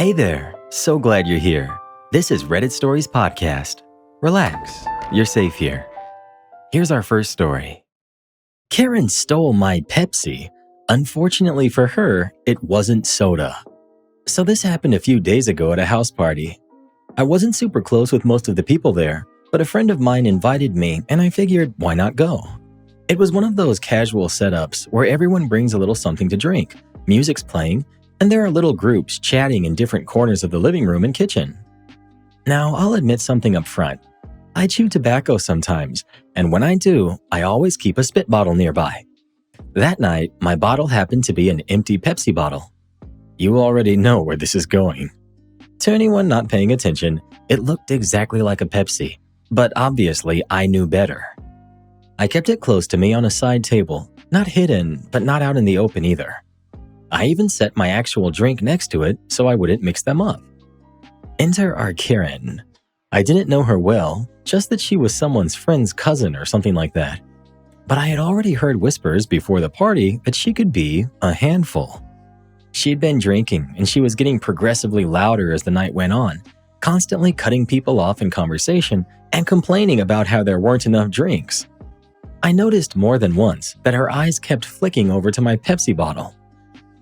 Hey there, so glad you're here. This is Reddit Stories Podcast. Relax, you're safe here. Here's our first story. Karen stole my Pepsi. Unfortunately for her, it wasn't soda. So this happened a few days ago at a house party. I wasn't super close with most of the people there, but a friend of mine invited me and I figured, why not go? It was one of those casual setups where everyone brings a little something to drink, music's playing, and there are little groups chatting in different corners of the living room and kitchen. Now, I'll admit something up front. I chew tobacco sometimes, and when I do, I always keep a spit bottle nearby. That night, my bottle happened to be an empty Pepsi bottle. You already know where this is going. To anyone not paying attention, it looked exactly like a Pepsi, but obviously I knew better. I kept it close to me on a side table, not hidden, but not out in the open either. I even set my actual drink next to it so I wouldn't mix them up. Enter our Karen. I didn't know her well, just that she was someone's friend's cousin or something like that. But I had already heard whispers before the party that she could be a handful. She'd been drinking and she was getting progressively louder as the night went on, constantly cutting people off in conversation and complaining about how there weren't enough drinks. I noticed more than once that her eyes kept flicking over to my Pepsi bottle.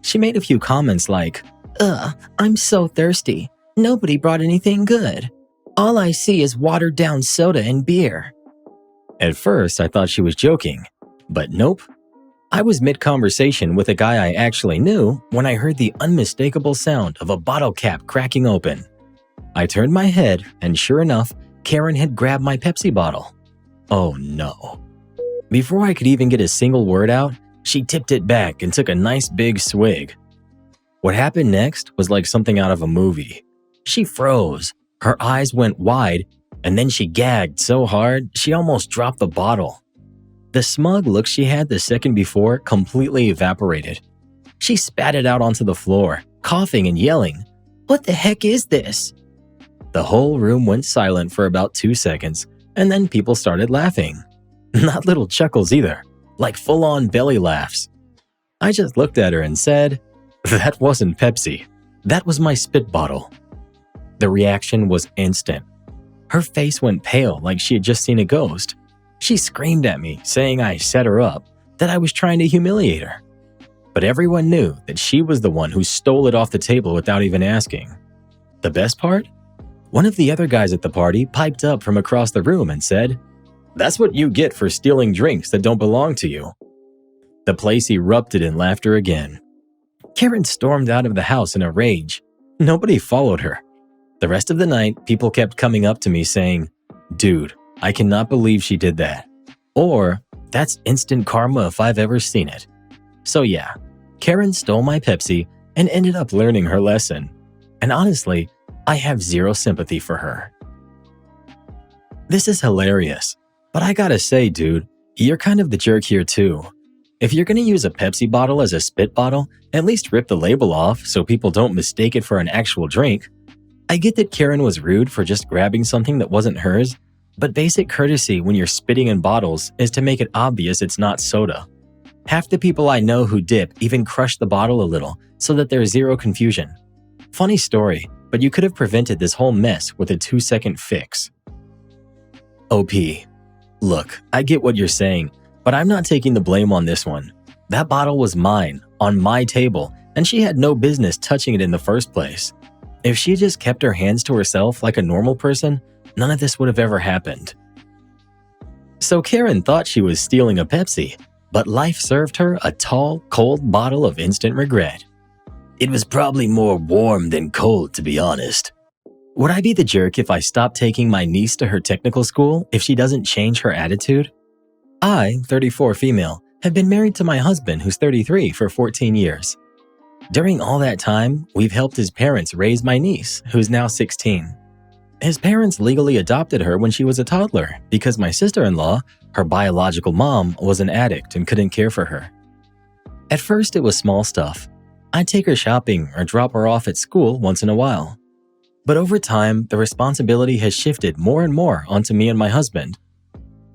She made a few comments like, I'm so thirsty. Nobody brought anything good. All I see is watered down soda and beer. At first, I thought she was joking, but nope. I was mid-conversation with a guy I actually knew when I heard the unmistakable sound of a bottle cap cracking open. I turned my head, and sure enough, Karen had grabbed my Pepsi bottle. Oh no. Before I could even get a single word out, she tipped it back and took a nice big swig. What happened next was like something out of a movie. She froze, her eyes went wide, and then she gagged so hard she almost dropped the bottle. The smug look she had the second before completely evaporated. She spat it out onto the floor, coughing and yelling, "What the heck is this?" The whole room went silent for about 2 seconds, and then people started laughing. Not little chuckles either, like full-on belly laughs. I just looked at her and said, "That wasn't Pepsi. That was my spit bottle." The reaction was instant. Her face went pale like she had just seen a ghost. She screamed at me, saying I set her up, that I was trying to humiliate her. But everyone knew that she was the one who stole it off the table without even asking. The best part? One of the other guys at the party piped up from across the room and said, "That's what you get for stealing drinks that don't belong to you." The place erupted in laughter again. Karen stormed out of the house in a rage. Nobody followed her. The rest of the night, people kept coming up to me saying, "Dude, I cannot believe she did that." Or, "That's instant karma if I've ever seen it." So yeah, Karen stole my Pepsi and ended up learning her lesson. And honestly, I have zero sympathy for her. This is hilarious. But I gotta say, dude, you're kind of the jerk here too. If you're gonna use a Pepsi bottle as a spit bottle, at least rip the label off so people don't mistake it for an actual drink. I get that Karen was rude for just grabbing something that wasn't hers, but basic courtesy when you're spitting in bottles is to make it obvious it's not soda. Half the people I know who dip even crush the bottle a little so that there's zero confusion. Funny story, but you could have prevented this whole mess with a 2-second fix. OP. Look, I get what you're saying, but I'm not taking the blame on this one. That bottle was mine, on my table, and she had no business touching it in the first place. If she just kept her hands to herself like a normal person, none of this would have ever happened. So Karen thought she was stealing a Pepsi, but life served her a tall, cold bottle of instant regret. It was probably more warm than cold, to be honest. Would I be the jerk if I stopped taking my niece to her technical school if she doesn't change her attitude? I, 34 female, have been married to my husband who's 33 for 14 years. During all that time, we've helped his parents raise my niece, who's now 16. His parents legally adopted her when she was a toddler because my sister-in-law, her biological mom, was an addict and couldn't care for her. At first, it was small stuff. I'd take her shopping or drop her off at school once in a while. But over time, the responsibility has shifted more and more onto me and my husband.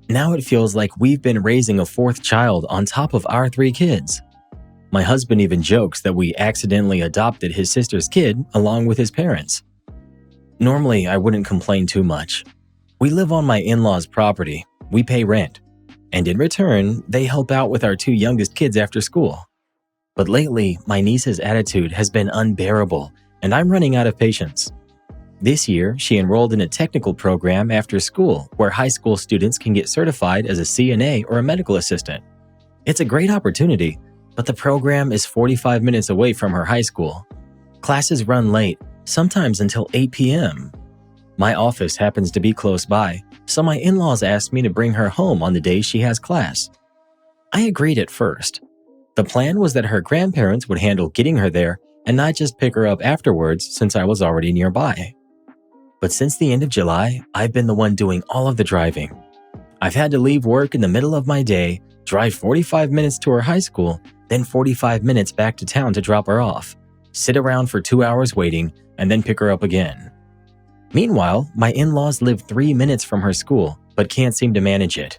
Now it feels like we've been raising a 4th child on top of our 3 kids. My husband even jokes that we accidentally adopted his sister's kid along with his parents. Normally, I wouldn't complain too much. We live on my in-laws' property, we pay rent, and in return, they help out with our two youngest kids after school. But lately, my niece's attitude has been unbearable, and I'm running out of patience. This year, she enrolled in a technical program after school where high school students can get certified as a CNA or a medical assistant. It's a great opportunity, but the program is 45 minutes away from her high school. Classes run late, sometimes until 8 p.m. My office happens to be close by, so my in-laws asked me to bring her home on the day she has class. I agreed at first. The plan was that her grandparents would handle getting her there and not just pick her up afterwards since I was already nearby. But since the end of July, I've been the one doing all of the driving. I've had to leave work in the middle of my day, drive 45 minutes to her high school, then 45 minutes back to town to drop her off, sit around for 2 hours waiting, and then pick her up again. Meanwhile, my in-laws live 3 minutes from her school, but can't seem to manage it.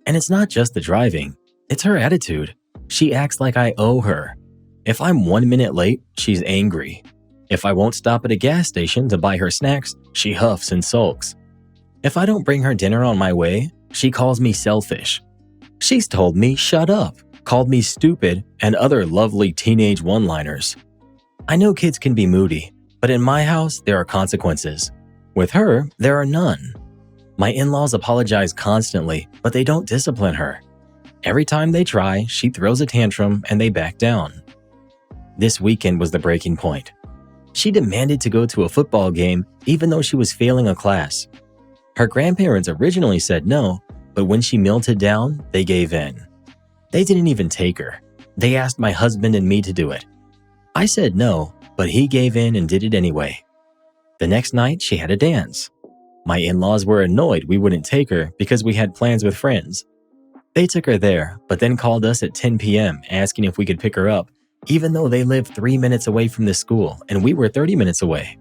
And it's not just the driving, it's her attitude. She acts like I owe her. If I'm 1 minute late, she's angry. If I won't stop at a gas station to buy her snacks, she huffs and sulks. If I don't bring her dinner on my way, she calls me selfish. She's told me shut up, called me stupid, and other lovely teenage one-liners. I know kids can be moody, but in my house, there are consequences. With her, there are none. My in-laws apologize constantly, but they don't discipline her. Every time they try, she throws a tantrum and they back down. This weekend was the breaking point. She demanded to go to a football game even though she was failing a class. Her grandparents originally said no, but when she melted down, they gave in. They didn't even take her. They asked my husband and me to do it. I said no, but he gave in and did it anyway. The next night, she had a dance. My in-laws were annoyed we wouldn't take her because we had plans with friends. They took her there, but then called us at 10 p.m. asking if we could pick her up, even though they lived 3 minutes away from the school and we were 30 minutes away.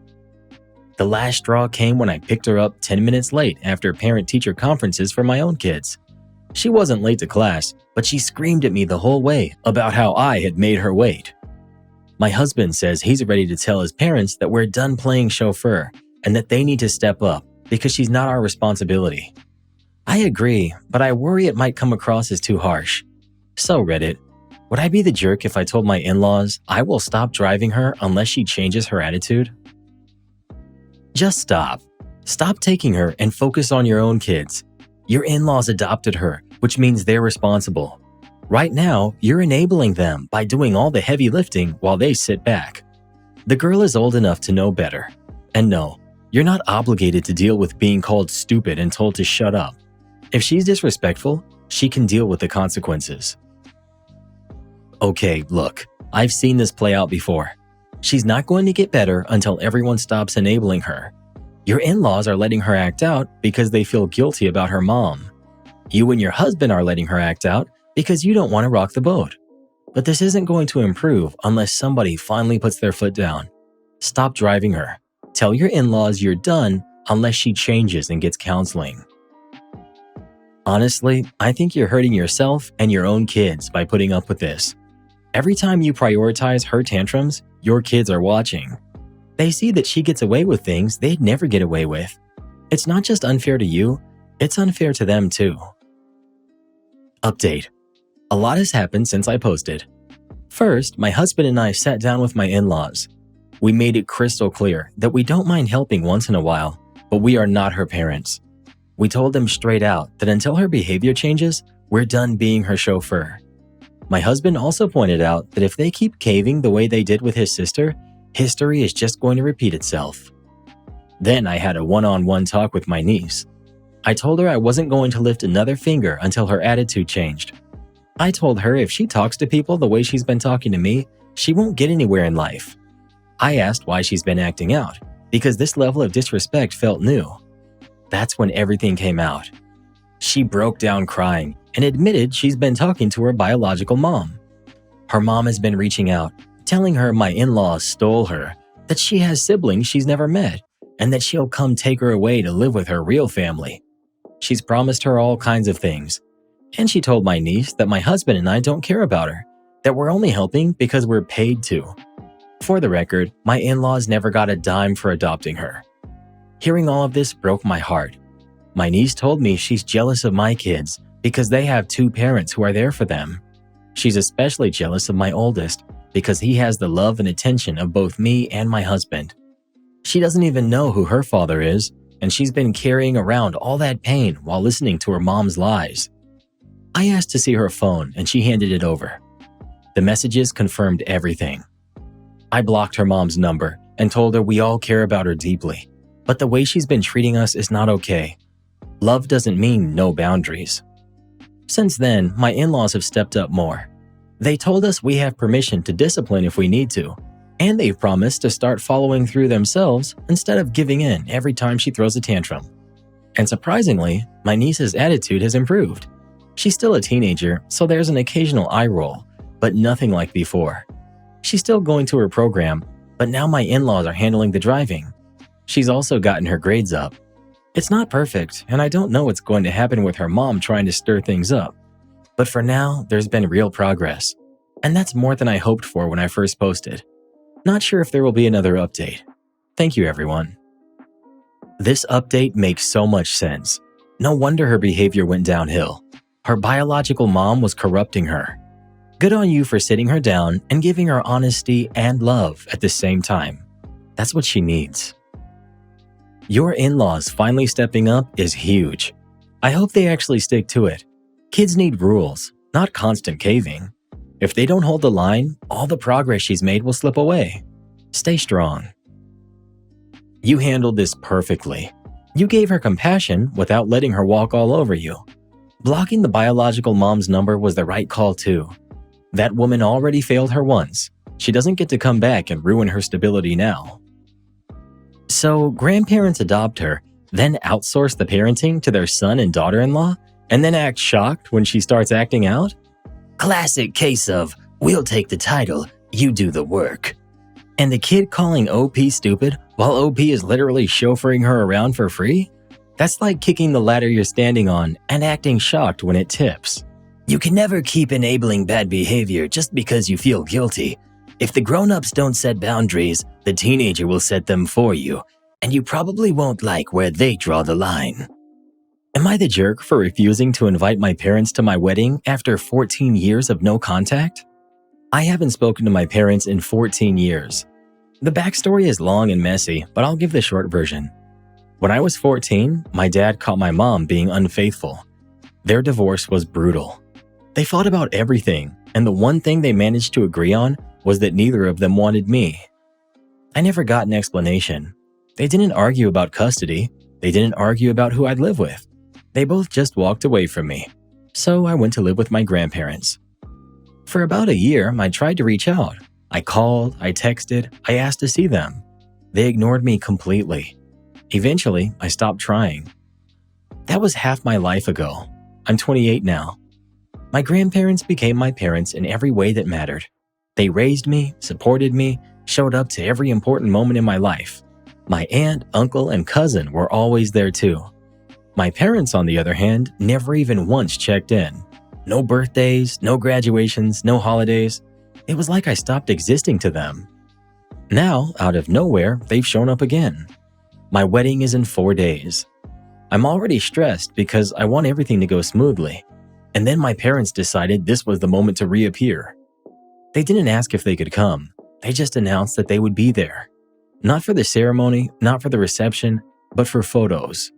The last straw came when I picked her up 10 minutes late after parent-teacher conferences for my own kids. She wasn't late to class, but she screamed at me the whole way about how I had made her wait. My husband says he's ready to tell his parents that we're done playing chauffeur and that they need to step up because she's not our responsibility. I agree, but I worry it might come across as too harsh. So Reddit, would I be the jerk if I told my in-laws I will stop driving her unless she changes her attitude? Just stop. Stop taking her and focus on your own kids. Your in-laws adopted her, which means they're responsible. Right now, you're enabling them by doing all the heavy lifting while they sit back. The girl is old enough to know better. And no, you're not obligated to deal with being called stupid and told to shut up. If she's disrespectful, she can deal with the consequences. Okay, look, I've seen this play out before. She's not going to get better until everyone stops enabling her. Your in-laws are letting her act out because they feel guilty about her mom. You and your husband are letting her act out because you don't want to rock the boat. But this isn't going to improve unless somebody finally puts their foot down. Stop driving her. Tell your in-laws you're done unless she changes and gets counseling. Honestly, I think you're hurting yourself and your own kids by putting up with this. Every time you prioritize her tantrums, your kids are watching. They see that she gets away with things they'd never get away with. It's not just unfair to you, it's unfair to them too. Update. A lot has happened since I posted. First, my husband and I sat down with my in-laws. We made it crystal clear that we don't mind helping once in a while, but we are not her parents. We told them straight out that until her behavior changes, we're done being her chauffeur. My husband also pointed out that if they keep caving the way they did with his sister, history is just going to repeat itself. Then I had a one-on-one talk with my niece. I told her I wasn't going to lift another finger until her attitude changed. I told her if she talks to people the way she's been talking to me, she won't get anywhere in life. I asked why she's been acting out, because this level of disrespect felt new. That's when everything came out. She broke down crying and admitted she's been talking to her biological mom. Her mom has been reaching out, telling her my in-laws stole her, that she has siblings she's never met, and that she'll come take her away to live with her real family. She's promised her all kinds of things. And she told my niece that my husband and I don't care about her, that we're only helping because we're paid to. For the record, my in-laws never got a dime for adopting her. Hearing all of this broke my heart. My niece told me she's jealous of my kids because they have two parents who are there for them. She's especially jealous of my oldest because he has the love and attention of both me and my husband. She doesn't even know who her father is, and she's been carrying around all that pain while listening to her mom's lies. I asked to see her phone and she handed it over. The messages confirmed everything. I blocked her mom's number and told her we all care about her deeply, but the way she's been treating us is not okay. Love doesn't mean no boundaries. Since then, my in-laws have stepped up more. They told us we have permission to discipline if we need to, and they've promised to start following through themselves instead of giving in every time she throws a tantrum. And surprisingly, my niece's attitude has improved. She's still a teenager, so there's an occasional eye roll, but nothing like before. She's still going to her program, but now my in-laws are handling the driving. She's also gotten her grades up. It's not perfect, and I don't know what's going to happen with her mom trying to stir things up. But for now, there's been real progress, and that's more than I hoped for when I first posted. Not sure if there will be another update. Thank you, everyone. This update makes so much sense. No wonder her behavior went downhill. Her biological mom was corrupting her. Good on you for sitting her down and giving her honesty and love at the same time. That's what she needs. Your in-laws finally stepping up is huge. I hope they actually stick to it. Kids need rules, not constant caving. If they don't hold the line, all the progress she's made will slip away. Stay strong. You handled this perfectly. You gave her compassion without letting her walk all over you. Blocking the biological mom's number was the right call too. That woman already failed her once. She doesn't get to come back and ruin her stability now. So grandparents adopt her, then outsource the parenting to their son and daughter-in-law, and then act shocked when she starts acting out? Classic case of, we'll take the title, you do the work. And the kid calling OP stupid while OP is literally chauffeuring her around for free? That's like kicking the ladder you're standing on and acting shocked when it tips. You can never keep enabling bad behavior just because you feel guilty. If the grown-ups don't set boundaries, the teenager will set them for you, and you probably won't like where they draw the line. Am I the jerk for refusing to invite my parents to my wedding after 14 years of no contact? I haven't spoken to my parents in 14 years. The backstory is long and messy, but I'll give the short version. When I was 14, my dad caught my mom being unfaithful. Their divorce was brutal. They fought about everything, and the one thing they managed to agree on was that neither of them wanted me. I never got an explanation. They didn't argue about custody. They didn't argue about who I'd live with. They both just walked away from me. So I went to live with my grandparents. For about a year, I tried to reach out. I called, I texted, I asked to see them. They ignored me completely. Eventually, I stopped trying. That was half my life ago. I'm 28 now. My grandparents became my parents in every way that mattered. They raised me, supported me, showed up to every important moment in my life. My aunt, uncle, and cousin were always there too. My parents, on the other hand, never even once checked in. No birthdays, no graduations, no holidays. It was like I stopped existing to them. Now, out of nowhere, they've shown up again. My wedding is in 4 days. I'm already stressed because I want everything to go smoothly. And then my parents decided this was the moment to reappear. They didn't ask if they could come. They just announced that they would be there. Not for the ceremony, not for the reception, but for photos.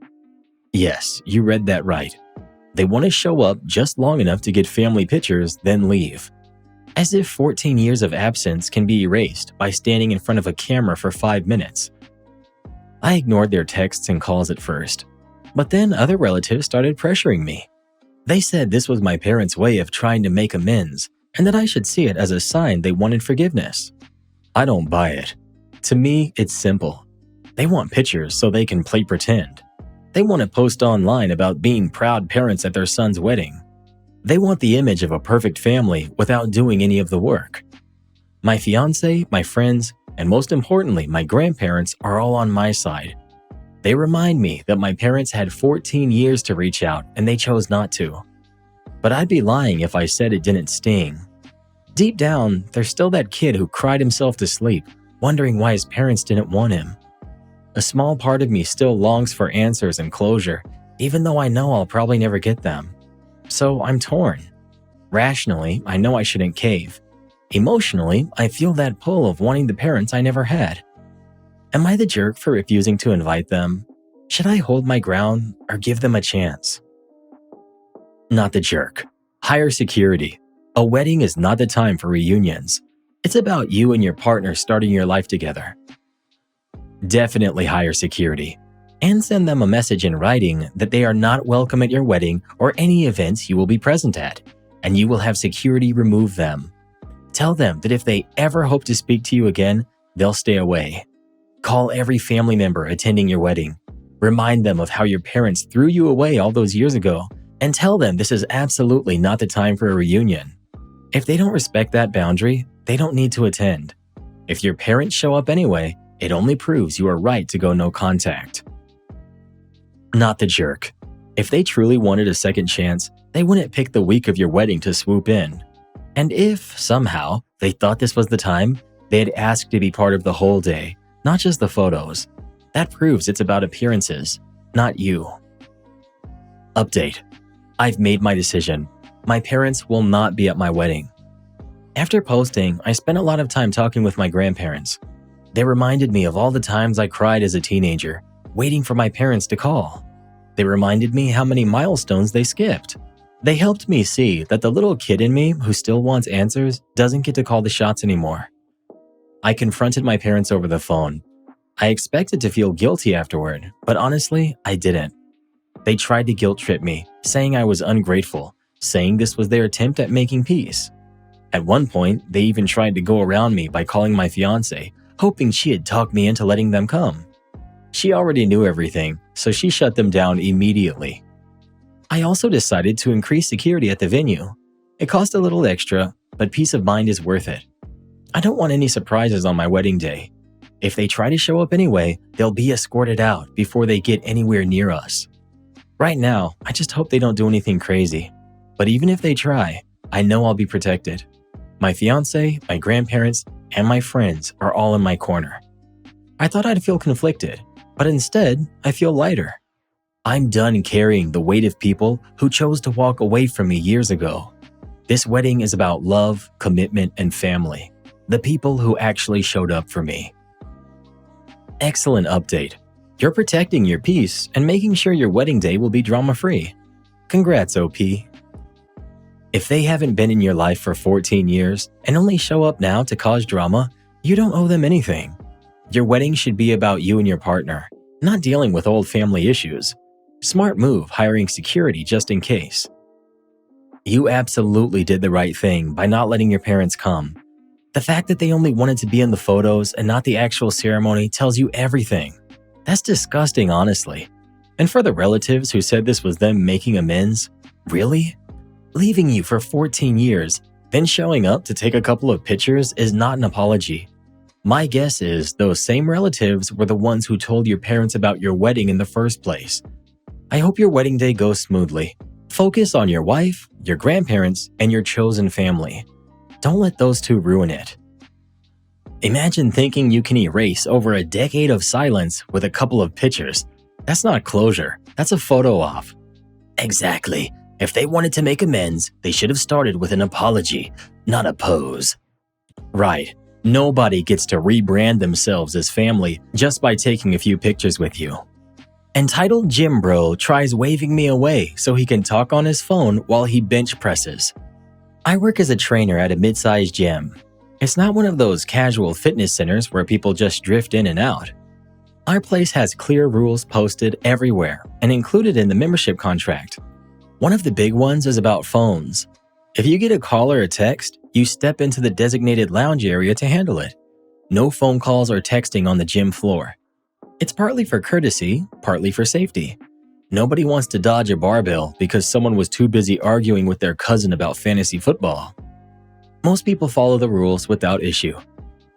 Yes, you read that right. They want to show up just long enough to get family pictures, then leave. As if 14 years of absence can be erased by standing in front of a camera for 5 minutes. I ignored their texts and calls at first, but then other relatives started pressuring me. They said this was my parents' way of trying to make amends and that I should see it as a sign they wanted forgiveness. I don't buy it. To me, it's simple. They want pictures so they can play pretend. They want to post online about being proud parents at their son's wedding. They want the image of a perfect family without doing any of the work. My fiancé, my friends, and most importantly, my grandparents are all on my side. They remind me that my parents had 14 years to reach out and they chose not to. But I'd be lying if I said it didn't sting. Deep down, there's still that kid who cried himself to sleep, wondering why his parents didn't want him. A small part of me still longs for answers and closure, even though I know I'll probably never get them. So I'm torn. Rationally, I know I shouldn't cave. Emotionally, I feel that pull of wanting the parents I never had. Am I the jerk for refusing to invite them? Should I hold my ground or give them a chance? Not the jerk. Hire security. A wedding is not the time for reunions. It's about you and your partner starting your life together. Definitely hire security. And send them a message in writing that they are not welcome at your wedding or any events you will be present at, and you will have security remove them. Tell them that if they ever hope to speak to you again, they'll stay away. Call every family member attending your wedding. Remind them of how your parents threw you away all those years ago, and tell them this is absolutely not the time for a reunion. If they don't respect that boundary, they don't need to attend. If your parents show up anyway, it only proves you are right to go no contact. Not the jerk. If they truly wanted a second chance, they wouldn't pick the week of your wedding to swoop in. And if, somehow, they thought this was the time, they'd ask to be part of the whole day, not just the photos. That proves it's about appearances, not you. Update. I've made my decision. My parents will not be at my wedding. After posting, I spent a lot of time talking with my grandparents. They reminded me of all the times I cried as a teenager, waiting for my parents to call. They reminded me how many milestones they skipped. They helped me see that the little kid in me who still wants answers doesn't get to call the shots anymore. I confronted my parents over the phone. I expected to feel guilty afterward, but honestly, I didn't. They tried to guilt trip me, saying I was ungrateful, saying this was their attempt at making peace. At one point, they even tried to go around me by calling my fiancé, hoping she had talked me into letting them come. She already knew everything, so she shut them down immediately. I also decided to increase security at the venue. It cost a little extra, but peace of mind is worth it. I don't want any surprises on my wedding day. If they try to show up anyway, they'll be escorted out before they get anywhere near us. Right now, I just hope they don't do anything crazy. But even if they try, I know I'll be protected. My fiancé, my grandparents, and my friends are all in my corner. I thought I'd feel conflicted, but instead, I feel lighter. I'm done carrying the weight of people who chose to walk away from me years ago. This wedding is about love, commitment, and family. The people who actually showed up for me. Excellent update. You're protecting your peace and making sure your wedding day will be drama-free. Congrats, OP. If they haven't been in your life for 14 years and only show up now to cause drama, you don't owe them anything. Your wedding should be about you and your partner, not dealing with old family issues. Smart move hiring security just in case. You absolutely did the right thing by not letting your parents come. The fact that they only wanted to be in the photos and not the actual ceremony tells you everything. That's disgusting, honestly. And for the relatives who said this was them making amends, really? Leaving you for 14 years, then showing up to take a couple of pictures is not an apology. My guess is those same relatives were the ones who told your parents about your wedding in the first place. I hope your wedding day goes smoothly. Focus on your wife, your grandparents, and your chosen family. Don't let those two ruin it. Imagine thinking you can erase over a decade of silence with a couple of pictures. That's not closure, that's a photo op. Exactly. If they wanted to make amends, they should have started with an apology, not a pose. Right. Nobody gets to rebrand themselves as family just by taking a few pictures with you. Entitled Gym Bro tries waving me away so he can talk on his phone while he bench presses. I work as a trainer at a mid-sized gym. It's not one of those casual fitness centers where people just drift in and out. Our place has clear rules posted everywhere and included in the membership contract. One of the big ones is about phones. If you get a call or a text, you step into the designated lounge area to handle it. No phone calls or texting on the gym floor. It's partly for courtesy, partly for safety. Nobody wants to dodge a barbell because someone was too busy arguing with their cousin about fantasy football. Most people follow the rules without issue,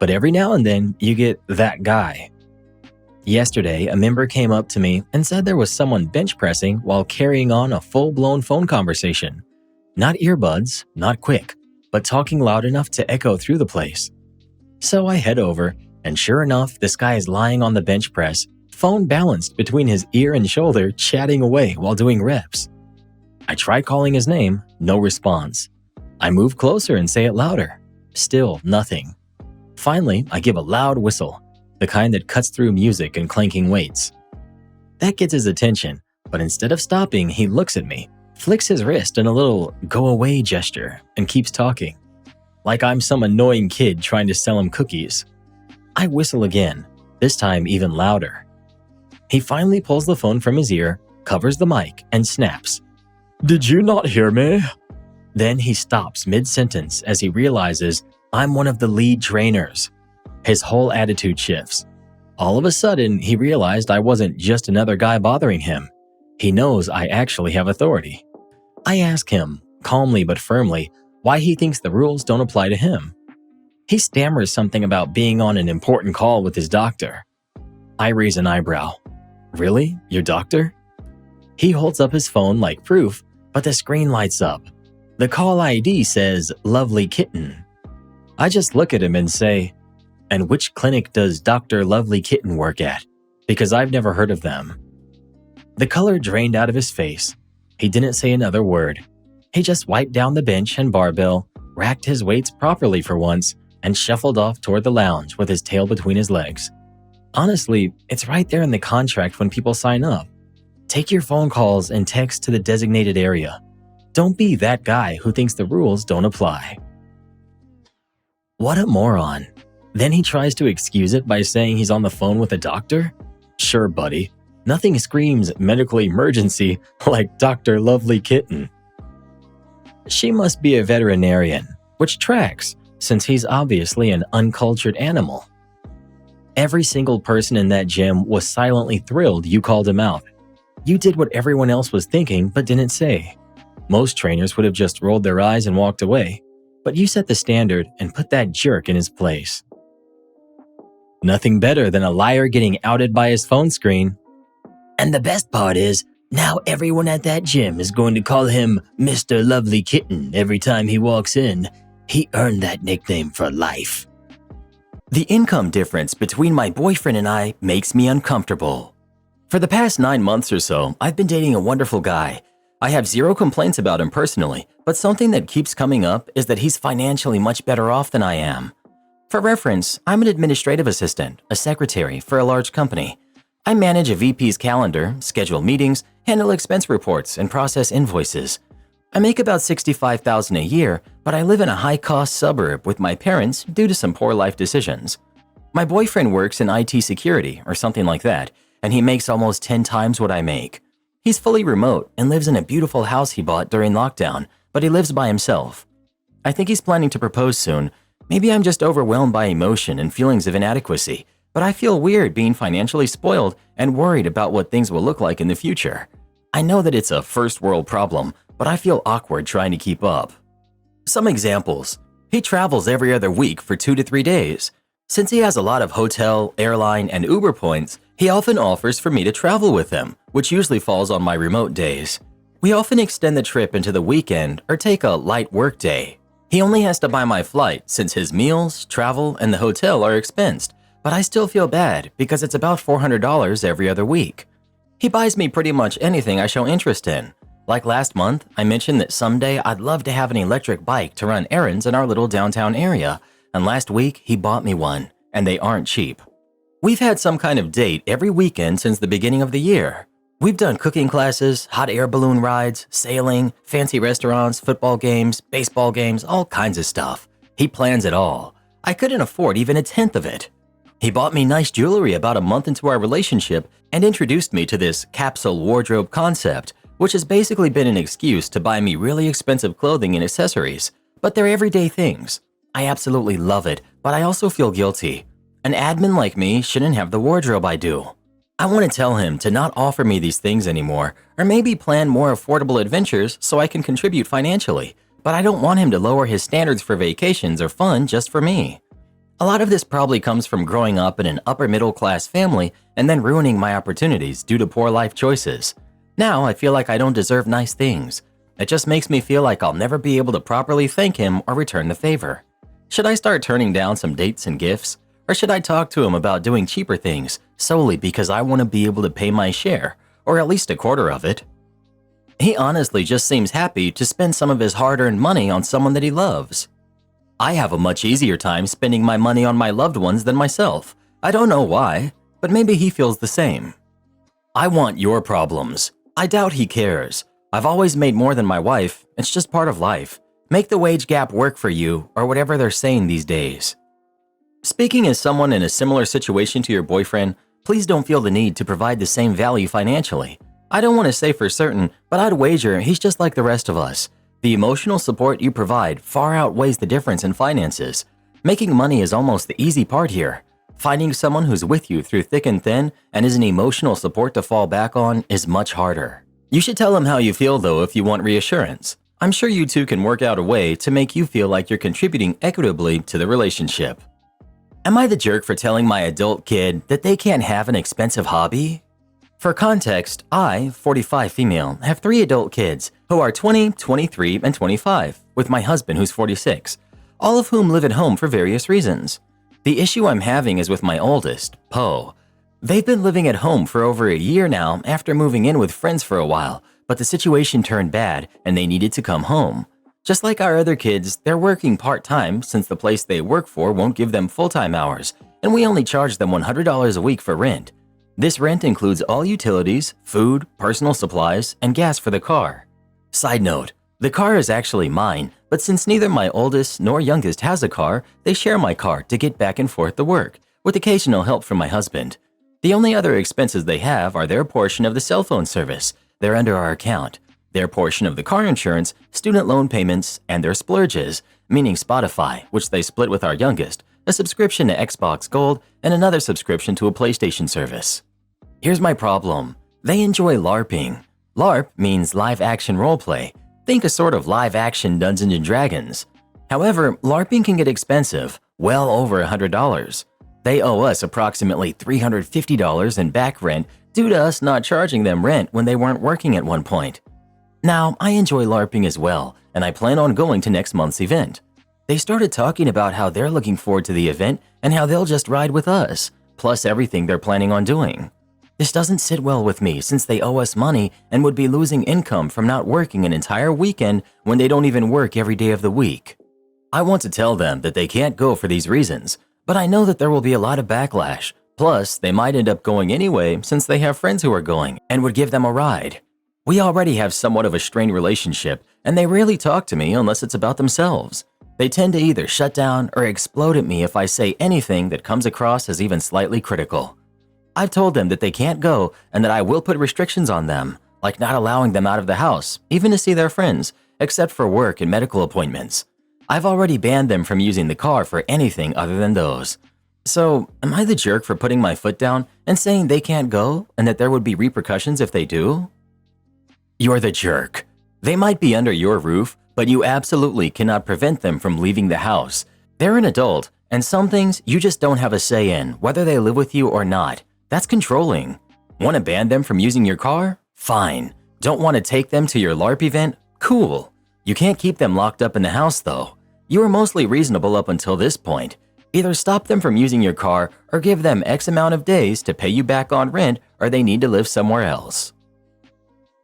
but every now and then you get that guy. Yesterday, a member came up to me and said there was someone bench pressing while carrying on a full-blown phone conversation. Not earbuds, not quick, but talking loud enough to echo through the place. So I head over, and sure enough, this guy is lying on the bench press, phone balanced between his ear and shoulder, chatting away while doing reps. I try calling his name, no response. I move closer and say it louder. Still nothing. Finally, I give a loud whistle, the kind that cuts through music and clanking weights. That gets his attention, but instead of stopping, he looks at me, flicks his wrist in a little go-away gesture, and keeps talking. Like I'm some annoying kid trying to sell him cookies. I whistle again, this time even louder. He finally pulls the phone from his ear, covers the mic, and snaps. "Did you not hear me?" Then he stops mid-sentence as he realizes I'm one of the lead trainers. His whole attitude shifts. All of a sudden, he realized I wasn't just another guy bothering him. He knows I actually have authority. I ask him, calmly but firmly, why he thinks the rules don't apply to him. He stammers something about being on an important call with his doctor. I raise an eyebrow. "Really? Your doctor?" He holds up his phone like proof, but the screen lights up. The call ID says, "Lovely Kitten." I just look at him and say, "And which clinic does Dr. Lovely Kitten work at? Because I've never heard of them." The color drained out of his face. He didn't say another word. He just wiped down the bench and barbell, racked his weights properly for once, and shuffled off toward the lounge with his tail between his legs. Honestly, it's right there in the contract when people sign up. Take your phone calls and text to the designated area. Don't be that guy who thinks the rules don't apply. What a moron. Then he tries to excuse it by saying he's on the phone with a doctor? Sure, buddy. Nothing screams medical emergency like Dr. Lovely Kitten. She must be a veterinarian, which tracks, since he's obviously an uncultured animal. Every single person in that gym was silently thrilled you called him out. You did what everyone else was thinking but didn't say. Most trainers would have just rolled their eyes and walked away, but you set the standard and put that jerk in his place. Nothing better than a liar getting outed by his phone screen. And the best part is, now everyone at that gym is going to call him Mr. Lovely Kitten every time he walks in. He earned that nickname for life. The income difference between my boyfriend and I makes me uncomfortable. For the past 9 months or so, I've been dating a wonderful guy. I have zero complaints about him personally, but something that keeps coming up is that he's financially much better off than I am. For reference, I'm an administrative assistant, a secretary for a large company. I manage a VP's calendar, schedule meetings, handle expense reports, and process invoices. I make about $65,000 a year, but I live in a high-cost suburb with my parents due to some poor life decisions. My boyfriend works in IT security or something like that, and he makes almost 10 times what I make. He's fully remote and lives in a beautiful house he bought during lockdown, but he lives by himself. I think he's planning to propose soon. Maybe I'm just overwhelmed by emotion and feelings of inadequacy, but I feel weird being financially spoiled and worried about what things will look like in the future. I know that it's a first world problem, but I feel awkward trying to keep up. Some examples. He travels every other week for 2 to 3 days. Since he has a lot of hotel, airline, and Uber points, he often offers for me to travel with him, which usually falls on my remote days. We often extend the trip into the weekend or take a light work day. He only has to buy my flight since his meals, travel, and the hotel are expensed, but I still feel bad because it's about $400 every other week. He buys me pretty much anything I show interest in. Like last month, I mentioned that someday I'd love to have an electric bike to run errands in our little downtown area, and last week he bought me one, and they aren't cheap. We've had some kind of date every weekend since the beginning of the year. We've done cooking classes, hot air balloon rides, sailing, fancy restaurants, football games, baseball games, all kinds of stuff. He plans it all. I couldn't afford even a tenth of it. He bought me nice jewelry about a month into our relationship and introduced me to this capsule wardrobe concept, which has basically been an excuse to buy me really expensive clothing and accessories, but they're everyday things. I absolutely love it, but I also feel guilty. An admin like me shouldn't have the wardrobe I do. I want to tell him to not offer me these things anymore, or maybe plan more affordable adventures so I can contribute financially, but I don't want him to lower his standards for vacations or fun just for me. A lot of this probably comes from growing up in an upper middle class family and then ruining my opportunities due to poor life choices. Now I feel like I don't deserve nice things, It just makes me feel like I'll never be able to properly thank him or return the favor. Should I start turning down some dates and gifts? Or should I talk to him about doing cheaper things solely because I want to be able to pay my share, or at least a quarter of it? He honestly just seems happy to spend some of his hard-earned money on someone that he loves. I have a much easier time spending my money on my loved ones than myself. I don't know why, but maybe he feels the same. I want your problems. I doubt he cares. I've always made more than my wife. It's just part of life. Make the wage gap work for you, or whatever they're saying these days. Speaking as someone in a similar situation to your boyfriend, please don't feel the need to provide the same value financially. I don't want to say for certain, but I'd wager he's just like the rest of us. The emotional support you provide far outweighs the difference in finances. Making money is almost the easy part here. Finding someone who's with you through thick and thin and is an emotional support to fall back on is much harder. You should tell him how you feel though if you want reassurance. I'm sure you two can work out a way to make you feel like you're contributing equitably to the relationship. Am I the jerk for telling my adult kid that they can't have an expensive hobby? For context, I, 45 female, have 3 adult kids who are 20, 23, and 25, with my husband who's 46, all of whom live at home for various reasons. The issue I'm having is with my oldest, Poe. They've been living at home for over a year now after moving in with friends for a while, but the situation turned bad and they needed to come home. Just like our other kids, they're working part-time since the place they work for won't give them full-time hours, and we only charge them $100 a week for rent. This rent includes all utilities, food, personal supplies, and gas for the car. Side note, the car is actually mine, but since neither my oldest nor youngest has a car, they share my car to get back and forth to work, with occasional help from my husband. The only other expenses they have are their portion of the cell phone service. They're under our account. Their portion of the car insurance, student loan payments, and their splurges, meaning Spotify, which they split with our youngest, a subscription to Xbox Gold, and another subscription to a PlayStation service. Here's my problem. They enjoy LARPing. LARP means live-action roleplay. Think a sort of live-action Dungeons & Dragons. However, LARPing can get expensive, well over $100. They owe us approximately $350 in back rent due to us not charging them rent when they weren't working at one point. Now, I enjoy LARPing as well, and I plan on going to next month's event. They started talking about how they're looking forward to the event and how they'll just ride with us, plus everything they're planning on doing. This doesn't sit well with me since they owe us money and would be losing income from not working an entire weekend when they don't even work every day of the week. I want to tell them that they can't go for these reasons, but I know that there will be a lot of backlash. Plus, they might end up going anyway since they have friends who are going and would give them a ride. We already have somewhat of a strained relationship, and they rarely talk to me unless it's about themselves. They tend to either shut down or explode at me if I say anything that comes across as even slightly critical. I've told them that they can't go and that I will put restrictions on them, like not allowing them out of the house, even to see their friends, except for work and medical appointments. I've already banned them from using the car for anything other than those. So, am I the jerk for putting my foot down and saying they can't go and that there would be repercussions if they do? You're the jerk. They might be under your roof, but you absolutely cannot prevent them from leaving the house. They're an adult, and some things you just don't have a say in, whether they live with you or not. That's controlling. Want to ban them from using your car? Fine. Don't want to take them to your LARP event? Cool. You can't keep them locked up in the house, though. You were mostly reasonable up until this point. Either stop them from using your car or give them X amount of days to pay you back on rent, or they need to live somewhere else.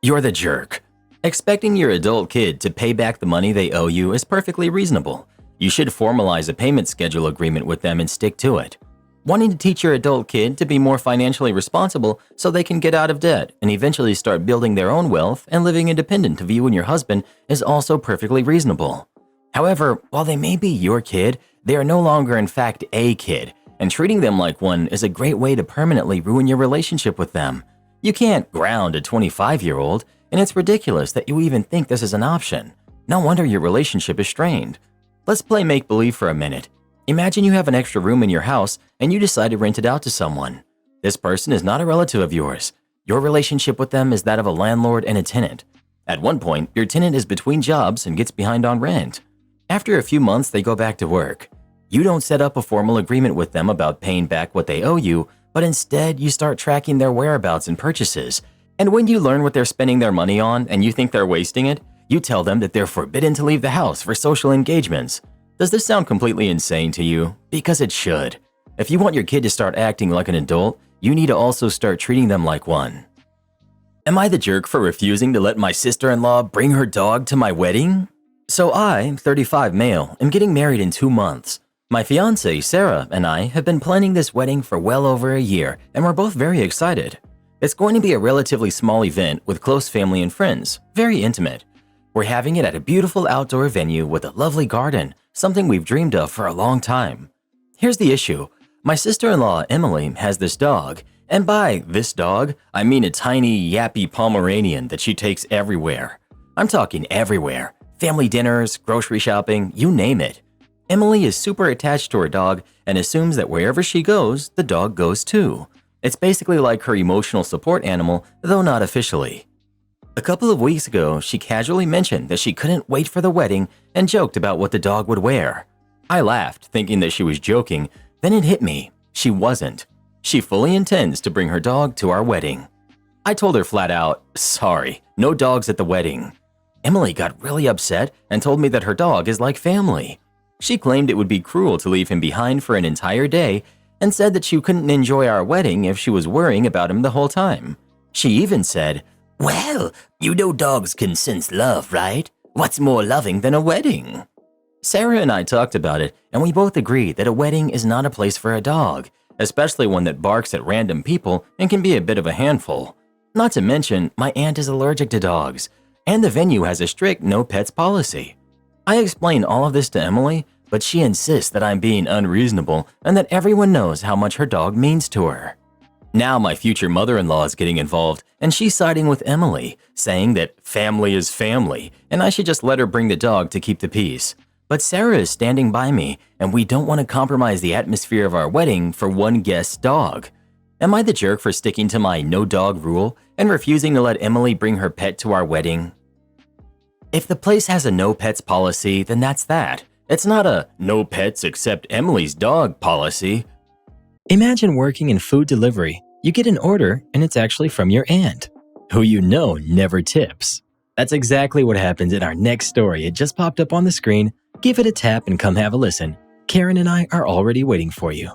You're the jerk. Expecting your adult kid to pay back the money they owe you is perfectly reasonable. You should formalize a payment schedule agreement with them and stick to it. Wanting to teach your adult kid to be more financially responsible so they can get out of debt and eventually start building their own wealth and living independent of you and your husband is also perfectly reasonable. However, while they may be your kid, they are no longer in fact a kid, and treating them like one is a great way to permanently ruin your relationship with them. You can't ground a 25-year-old, and it's ridiculous that you even think this is an option. No wonder your relationship is strained. Let's play make-believe for a minute. Imagine you have an extra room in your house and you decide to rent it out to someone. This person is not a relative of yours. Your relationship with them is that of a landlord and a tenant. At one point, your tenant is between jobs and gets behind on rent. After a few months, they go back to work. You don't set up a formal agreement with them about paying back what they owe you, but instead you start tracking their whereabouts and purchases. And when you learn what they're spending their money on and you think they're wasting it, You tell them that they're forbidden to leave the house for social engagements. Does this sound completely insane to you? Because it should. If you want your kid to start acting like an adult, you need to also start treating them like one. Am I the jerk for refusing to let my sister-in-law bring her dog to my wedding? So I, 35 male, am getting married in 2 months. My fiancée, Sarah, and I have been planning this wedding for well over a year, and we're both very excited. It's going to be a relatively small event with close family and friends, very intimate. We're having it at a beautiful outdoor venue with a lovely garden, something we've dreamed of for a long time. Here's the issue. My sister-in-law, Emily, has this dog, and by this dog, I mean a tiny, yappy Pomeranian that she takes everywhere. I'm talking everywhere. Family dinners, grocery shopping, you name it. Emily is super attached to her dog and assumes that wherever she goes, the dog goes too. It's basically like her emotional support animal, though not officially. A couple of weeks ago, she casually mentioned that she couldn't wait for the wedding and joked about what the dog would wear. I laughed, thinking that she was joking, then it hit me. She wasn't. She fully intends to bring her dog to our wedding. I told her flat out, sorry, no dogs at the wedding. Emily got really upset and told me that her dog is like family. She claimed it would be cruel to leave him behind for an entire day and said that she couldn't enjoy our wedding if she was worrying about him the whole time. She even said, well, you know dogs can sense love, right? What's more loving than a wedding? Sarah and I talked about it, and we both agreed that a wedding is not a place for a dog, especially one that barks at random people and can be a bit of a handful. Not to mention, my aunt is allergic to dogs, and the venue has a strict no pets policy. I explain all of this to Emily, but she insists that I'm being unreasonable and that everyone knows how much her dog means to her. Now my future mother-in-law is getting involved, and she's siding with Emily, saying that family is family, and I should just let her bring the dog to keep the peace. But Sarah is standing by me, and we don't want to compromise the atmosphere of our wedding for one guest's dog. Am I the jerk for sticking to my no-dog rule and refusing to let Emily bring her pet to our wedding? If the place has a no-pets policy, then that's that. It's not a no pets except Emily's dog policy. Imagine working in food delivery. You get an order, and it's actually from your aunt, who you know never tips. That's exactly what happens in our next story. It just popped up on the screen. Give it a tap and come have a listen. Karen and I are already waiting for you.